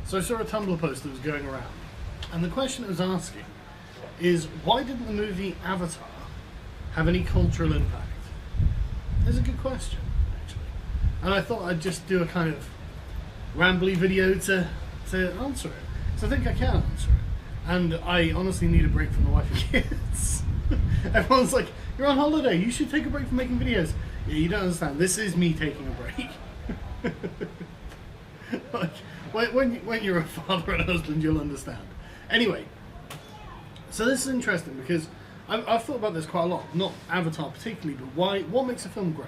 So I saw a Tumblr post that was going around, and the question it was asking is, why didn't the movie Avatar have any cultural impact? It's a good question, actually. And I thought I'd just do a kind of rambly video to answer it. So I think I can answer it. And I honestly need a break from the wife and kids. Everyone's like, you're on holiday, you should take a break from making videos. Yeah, you don't understand. This is me taking a break. Like, when you're a father and a husband, you'll understand. Anyway, so this is interesting because I've thought about this quite a lot. Not Avatar particularly, but what makes a film great?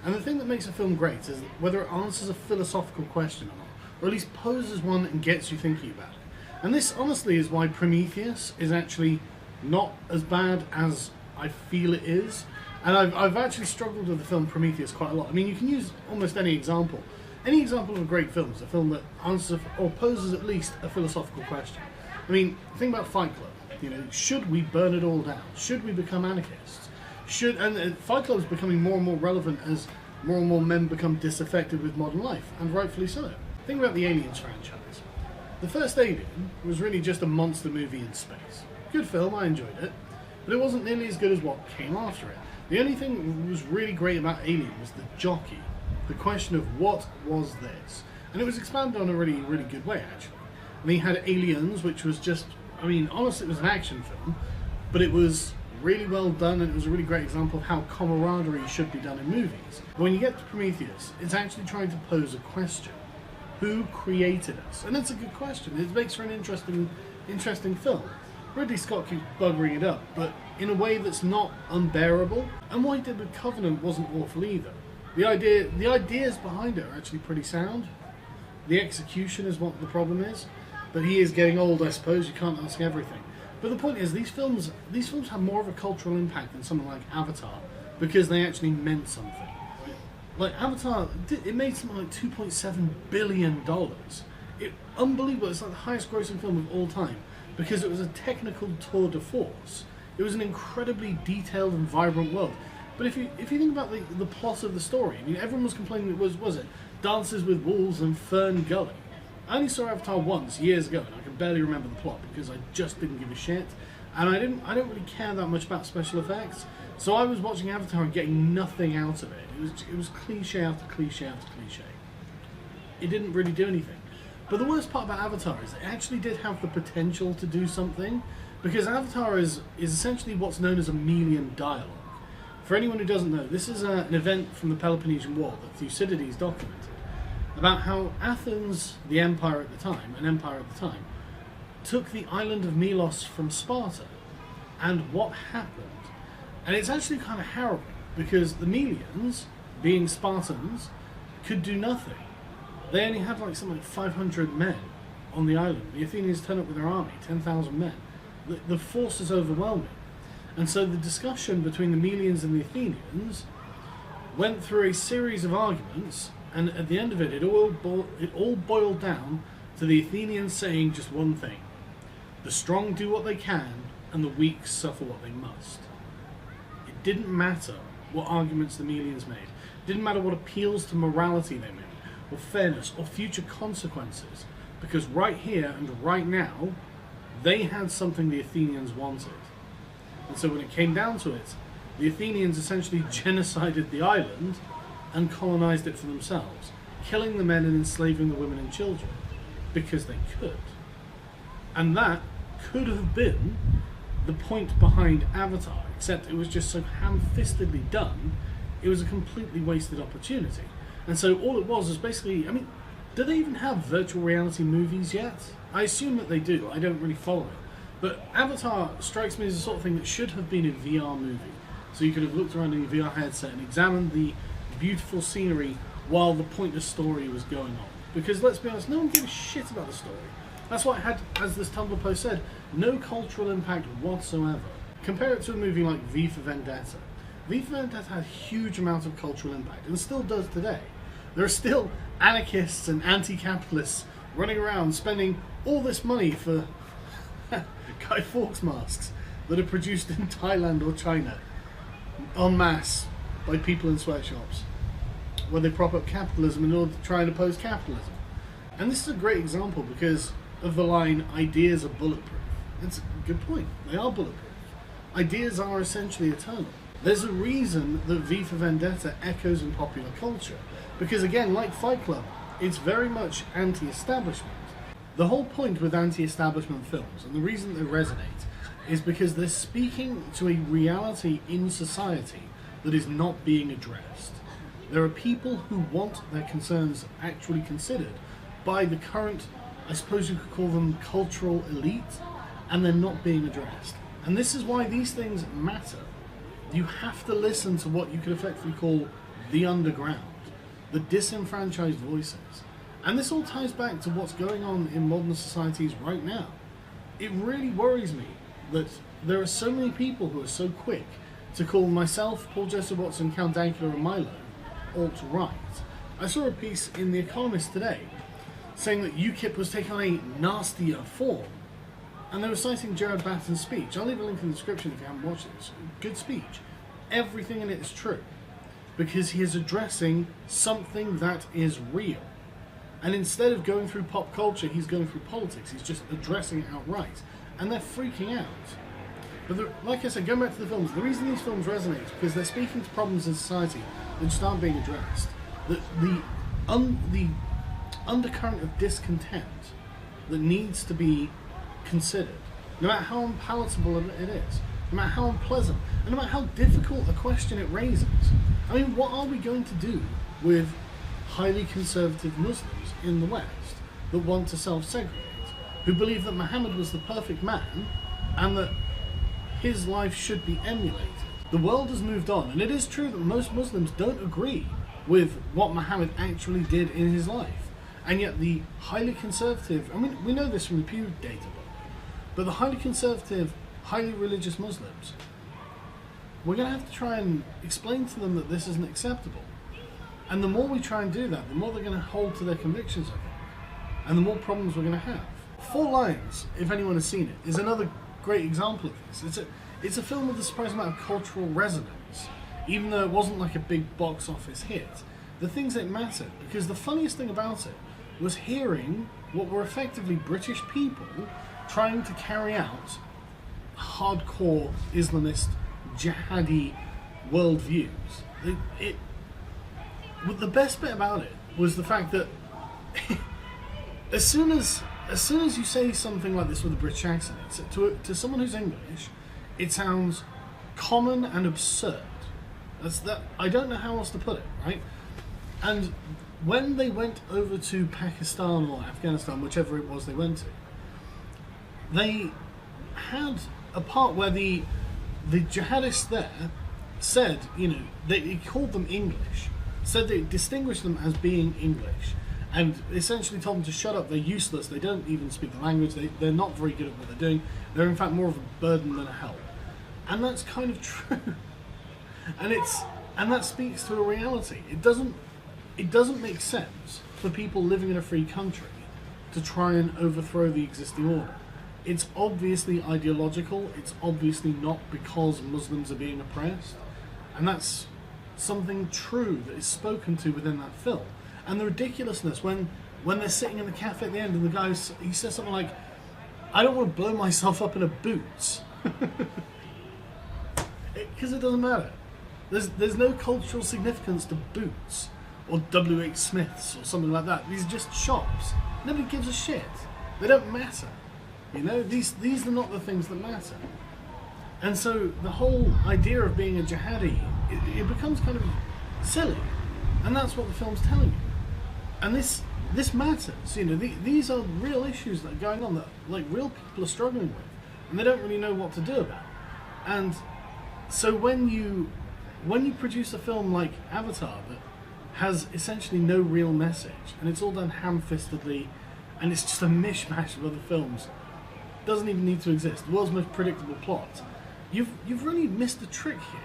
And the thing that makes a film great is whether it answers a philosophical question or not, or at least poses one and gets you thinking about it. And this, honestly, is why Prometheus is actually not as bad as I feel it is. And I've actually struggled with the film Prometheus quite a lot. I mean, you can use almost any example. Any example of a great film is a film that answers or poses at least a philosophical question. I mean, think about Fight Club. You know, should we burn it all down? Should we become anarchists? Fight Club is becoming more and more relevant as more and more men become disaffected with modern life, and rightfully so. Think about the Aliens franchise. The first Alien was really just a monster movie in space. Good film, I enjoyed it, but it wasn't nearly as good as what came after it. The only thing that was really great about Alien was the jockey. The question of what was this? And it was expanded on a really, really good way, actually. And then you had Aliens, which was just, I mean, honestly, it was an action film, but it was really well done, and it was a really great example of how camaraderie should be done in movies. But when you get to Prometheus, it's actually trying to pose a question. Who created us? And it's a good question. It makes for an interesting film. Ridley Scott keeps buggering it up, but in a way that's not unbearable. And what he did with Covenant wasn't awful either. The ideas behind it are actually pretty sound. The execution is what the problem is. But he is getting old, I suppose. You can't ask everything. But the point is, these films have more of a cultural impact than something like Avatar because they actually meant something. Like Avatar, it made something like $2.7 billion. Unbelievable. It's like the highest grossing film of all time because it was a technical tour de force. It was an incredibly detailed and vibrant world. But if you think about the plot of the story, I mean, everyone was complaining it was it Dances with Wolves and Fern Gully. I only saw Avatar once years ago, and I can barely remember the plot because I just didn't give a shit, and I don't really care that much about special effects. So I was watching Avatar and getting nothing out of it. It was cliche after cliche after cliche. It didn't really do anything. But the worst part about Avatar is it actually did have the potential to do something, because Avatar is essentially what's known as a Melian dialogue. For anyone who doesn't know, this is an event from the Peloponnesian War that Thucydides documented about how Athens, an empire at the time, took the island of Melos from Sparta, and what happened. And it's actually kind of harrowing, because the Melians, being Spartans, could do nothing. They only had like something like 500 men on the island. The Athenians turn up with their army, 10,000 men. The force is overwhelming. And so the discussion between the Melians and the Athenians went through a series of arguments, and at the end of it, it all boiled down to the Athenians saying just one thing: the strong do what they can, and the weak suffer what they must. It didn't matter what arguments the Melians made. It didn't matter what appeals to morality they made, or fairness, or future consequences, because right here and right now, they had something the Athenians wanted. And so when it came down to it, the Athenians essentially genocided the island and colonized it for themselves, killing the men and enslaving the women and children, because they could. And that could have been the point behind Avatar, except it was just so ham-fistedly done, it was a completely wasted opportunity. And so all it was basically, I mean, do they even have virtual reality movies yet? I assume that they do, I don't really follow it. But Avatar strikes me as the sort of thing that should have been a VR movie. So you could have looked around in your VR headset and examined the beautiful scenery while the pointless story was going on. Because let's be honest, no one gave a shit about the story. That's why it had, as this Tumblr post said, no cultural impact whatsoever. Compare it to a movie like V for Vendetta. V for Vendetta had a huge amount of cultural impact, and still does today. There are still anarchists and anti-capitalists running around spending all this money for Guy Fawkes masks that are produced in Thailand or China en masse by people in sweatshops, where they prop up capitalism in order to try and oppose capitalism. And this is a great example because of the line, ideas are bulletproof. That's a good point. They are bulletproof. Ideas are essentially eternal. There's a reason that V for Vendetta echoes in popular culture. Because again, like Fight Club, it's very much anti-establishment. The whole point with anti-establishment films, and the reason they resonate, is because they're speaking to a reality in society that is not being addressed. There are people who want their concerns actually considered by the current, I suppose you could call them cultural elite, and they're not being addressed. And this is why these things matter. You have to listen to what you could effectively call the underground, the disenfranchised voices. And this all ties back to what's going on in modern societies right now. It really worries me that there are so many people who are so quick to call myself, Paul Joseph Watson, Count Dankula and Milo alt-right. I saw a piece in The Economist today saying that UKIP was taking on a nastier form. And they were citing Jared Batten's speech. I'll leave a link in the description if you haven't watched it. Good speech. Everything in it is true. Because he is addressing something that is real. And instead of going through pop culture, he's going through politics. He's just addressing it outright. And they're freaking out. But like I said, going back to the films, the reason these films resonate is because they're speaking to problems in society that just aren't being addressed. The undercurrent of discontent that needs to be considered, no matter how unpalatable it is, no matter how unpleasant, and no matter how difficult a question it raises. I mean, what are we going to do with highly conservative Muslims in the West that want to self-segregate, who believe that Muhammad was the perfect man and that his life should be emulated? The world has moved on, and it is true that most Muslims don't agree with what Muhammad actually did in his life. And yet the highly conservative, I mean, we know this from the Pew data book, but the highly conservative, highly religious Muslims, we're going to have to try and explain to them that this isn't acceptable. And the more we try and do that, the more they're going to hold to their convictions, I think. And the more problems we're going to have. Four Lions, if anyone has seen it, is another great example of this. It's a film with a surprising amount of cultural resonance, even though it wasn't like a big box office hit. The things that mattered, because the funniest thing about it was hearing what were effectively British people trying to carry out hardcore Islamist, jihadi worldviews. The best bit about it was the fact that as soon as you say something like this with a British accent, to someone who's English, it sounds common and absurd. I don't know how else to put it, right? And when they went over to Pakistan or Afghanistan, whichever it was they went to, they had a part where the jihadists there said, they called them English, said they distinguished them as being English, and essentially told them to shut up, they're useless, they don't even speak the language, they're not very good at what they're doing, they're in fact more of a burden than a help. And that's kind of true. And that speaks to a reality. It doesn't make sense for people living in a free country to try and overthrow the existing order. It's obviously ideological, it's obviously not because Muslims are being oppressed, and that's something true that is spoken to within that film. And the ridiculousness when they're sitting in the cafe at the end and the guy, he says something like, I don't want to blow myself up in a boots. Because it doesn't matter. There's no cultural significance to Boots or W.H. Smith's or something like that. These are just shops. Nobody gives a shit. They don't matter. These are not the things that matter. And so the whole idea of being a jihadi, it becomes kind of silly. And that's what the film's telling you. And this matters. These are real issues that are going on that like real people are struggling with, and they don't really know what to do about. And so when you produce a film like Avatar that has essentially no real message, and it's all done ham-fistedly, and it's just a mishmash of other films, doesn't even need to exist, the world's most predictable plot, you've really missed a trick here.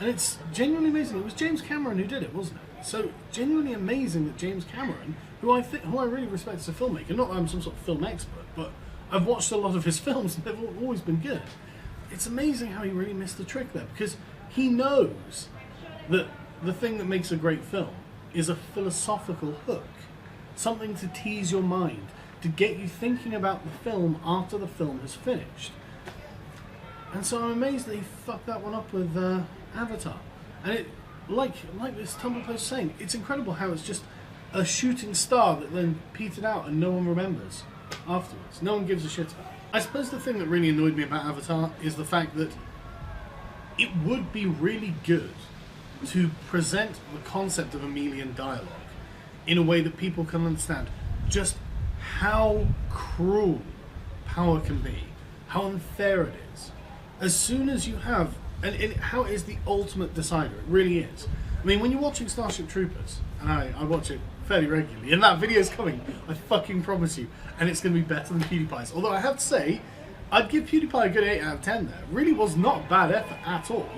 And it's genuinely amazing. It was James Cameron who did it, wasn't it? So genuinely amazing that James Cameron, who I really respect as a filmmaker, not that I'm some sort of film expert, but I've watched a lot of his films and they've always been good. It's amazing how he really missed the trick there, because he knows that the thing that makes a great film is a philosophical hook. something to tease your mind, to get you thinking about the film after the film has finished. And so I'm amazed that he fucked that one up with Avatar. And it, like this Tumblr post saying, it's incredible how it's just a shooting star that then petered out and no one remembers afterwards. No one gives a shit about it. I suppose the thing that really annoyed me about Avatar is the fact that it would be really good to present the concept of Emilian dialogue in a way that people can understand just how cruel power can be, how unfair it is. As soon as you have, how it is the ultimate decider, it really is. I mean, when you're watching Starship Troopers, and I watch it fairly regularly, and that video's coming, I fucking promise you, and it's going to be better than PewDiePie's. Although I have to say, I'd give PewDiePie a good 8 out of 10 there. It really was not a bad effort at all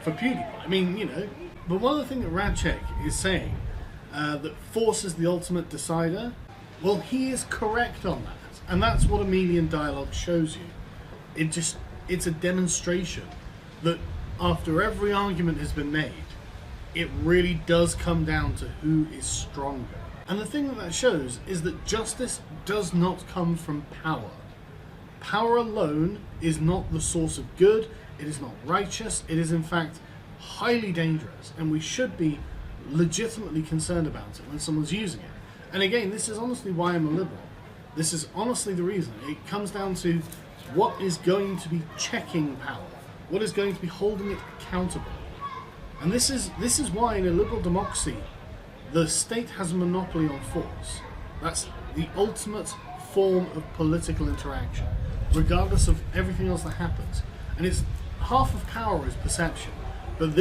for PewDiePie. I mean, you know, but one of the things that Radchek is saying, that Force is the ultimate decider, well, he is correct on that. And that's what Emilian dialogue shows you. It's a demonstration that after every argument has been made, it really does come down to who is stronger. And the thing that shows is that justice does not come from power. Power alone is not the source of good, it is not righteous, it is in fact highly dangerous, and we should be legitimately concerned about it when someone's using it. And again, this is honestly why I'm a liberal. This is honestly the reason. It comes down to what is going to be checking power, what is going to be holding it accountable. And this is why in a liberal democracy, the state has a monopoly on force. That's the ultimate form of political interaction, regardless of everything else that happens. And it's half of power is perception, but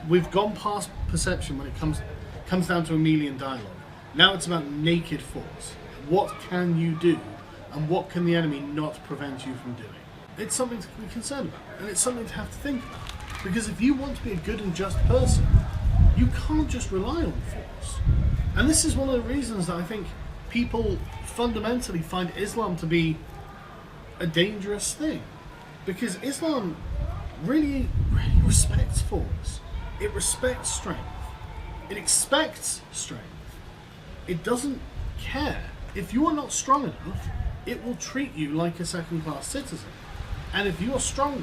we've gone past perception when it comes down to Emilian dialogue. Now it's about naked force. What can you do, and what can the enemy not prevent you from doing? It's something to be concerned about, and it's something to have to think about. Because if you want to be a good and just person, you can't just rely on force. And this is one of the reasons that I think people fundamentally find Islam to be a dangerous thing. Because Islam really respects force. It respects strength. It expects strength. It doesn't care. If you are not strong enough, it will treat you like a second-class citizen. And if you are stronger,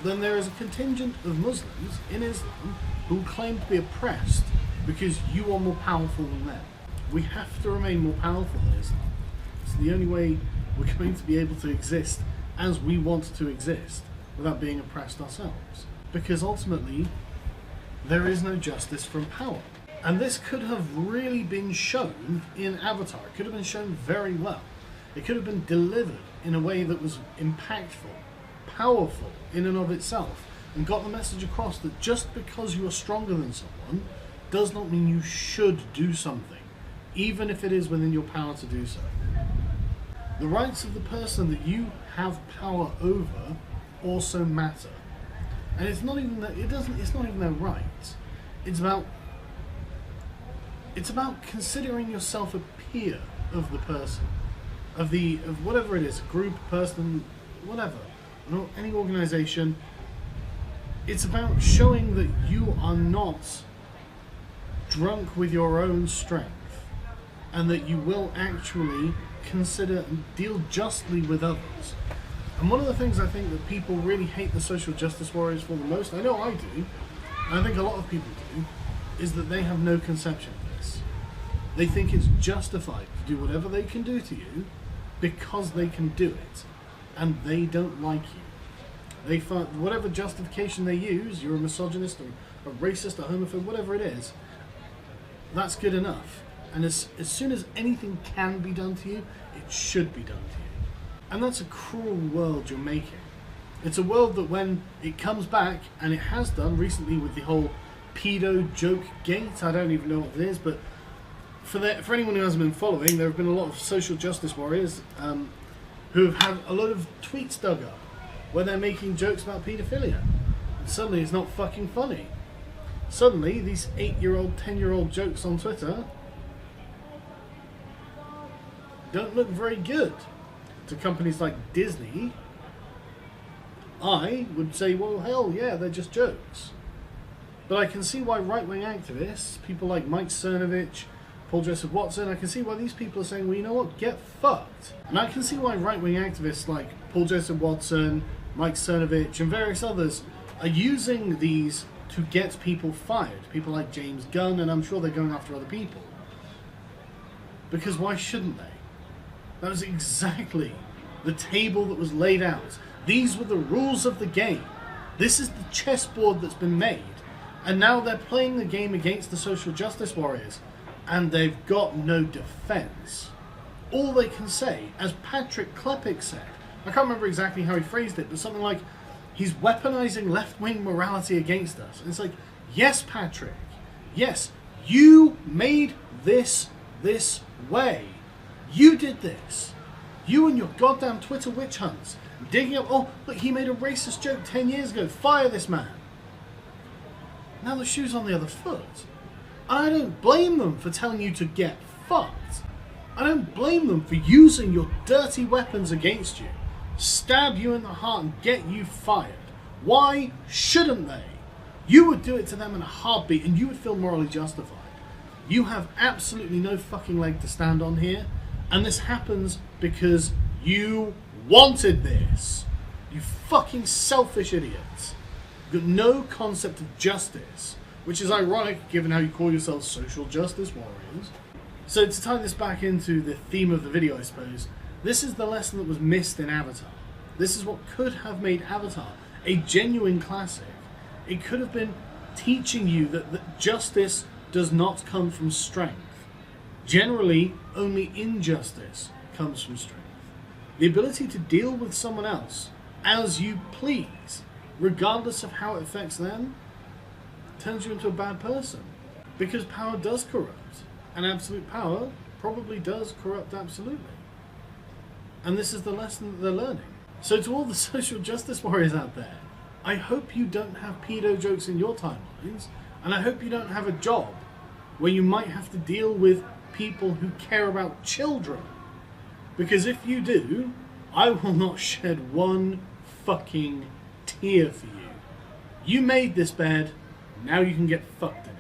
then there is a contingent of Muslims in Islam who claim to be oppressed because you are more powerful than them. We have to remain more powerful than Islam. It's the only way we're going to be able to exist as we want to exist without being oppressed ourselves. Because ultimately, there is no justice from power. And this could have really been shown in Avatar. It could have been shown very well. It could have been delivered in a way that was impactful, powerful in and of itself, and got the message across that just because you are stronger than someone does not mean you should do something, even if it is within your power to do so. The rights of the person that you have power over also matter. And it's not even that it's not even their rights. It's about considering yourself a peer of the person, of whatever it is, a group, person, whatever, any organization. It's about showing that you are not drunk with your own strength, and that you will actually consider and deal justly with others. And one of the things I think that people really hate the social justice warriors for the most, I know I do, and I think a lot of people do, is that they have no conception of this. They think it's justified to do whatever they can do to you because they can do it, and they don't like you. They find whatever justification they use, you're a misogynist or a racist or homophobe, whatever it is, that's good enough. And as soon as anything can be done to you, it should be done to you. And that's a cruel world you're making. It's a world that when it comes back, and it has done recently with the whole pedo joke gate, I don't even know what it is, but for anyone who hasn't been following, there have been a lot of social justice warriors who have had a lot of tweets dug up where they're making jokes about paedophilia. And suddenly it's not fucking funny. Suddenly these 8-year-old, 10-year-old jokes on Twitter don't look very good to companies like Disney. I would say, well, hell yeah, they're just jokes. But I can see why right-wing activists, people like Mike Cernovich, Paul Joseph Watson. I can see why these people are saying, well, you know what, get fucked. And I can see why right-wing activists like Paul Joseph Watson, Mike Cernovich, and various others are using these to get people fired. People like James Gunn, and I'm sure they're going after other people. Because why shouldn't they? That was exactly the table that was laid out. These were the rules of the game. This is the chessboard that's been made. And now they're playing the game against the social justice warriors, and they've got no defense. All they can say, as Patrick Klepek said, I can't remember exactly how he phrased it, but something like, he's weaponizing left-wing morality against us. And it's like, yes, Patrick, yes, you made this way. You did this. You and your goddamn Twitter witch hunts. Digging up, oh, look, he made a racist joke 10 years ago. Fire this man. Now the shoe's on the other foot. And I don't blame them for telling you to get fucked. I don't blame them for using your dirty weapons against you. Stab you in the heart and get you fired. Why shouldn't they? You would do it to them in a heartbeat and you would feel morally justified. You have absolutely no fucking leg to stand on here. And this happens because you wanted this. You fucking selfish idiots. You've got no concept of justice, which is ironic given how you call yourselves social justice warriors. So to tie this back into the theme of the video, I suppose, this is the lesson that was missed in Avatar. This is what could have made Avatar a genuine classic. It could have been teaching you that justice does not come from strength. Generally, only injustice comes from strength. The ability to deal with someone else as you please, regardless of how it affects them, turns you into a bad person. Because power does corrupt. And absolute power probably does corrupt absolutely. And this is the lesson that they're learning. So to all the social justice warriors out there, I hope you don't have pedo jokes in your timelines, and I hope you don't have a job where you might have to deal with people who care about children. Because if you do, I will not shed one fucking tear for you. You made this bed, now you can get fucked in it.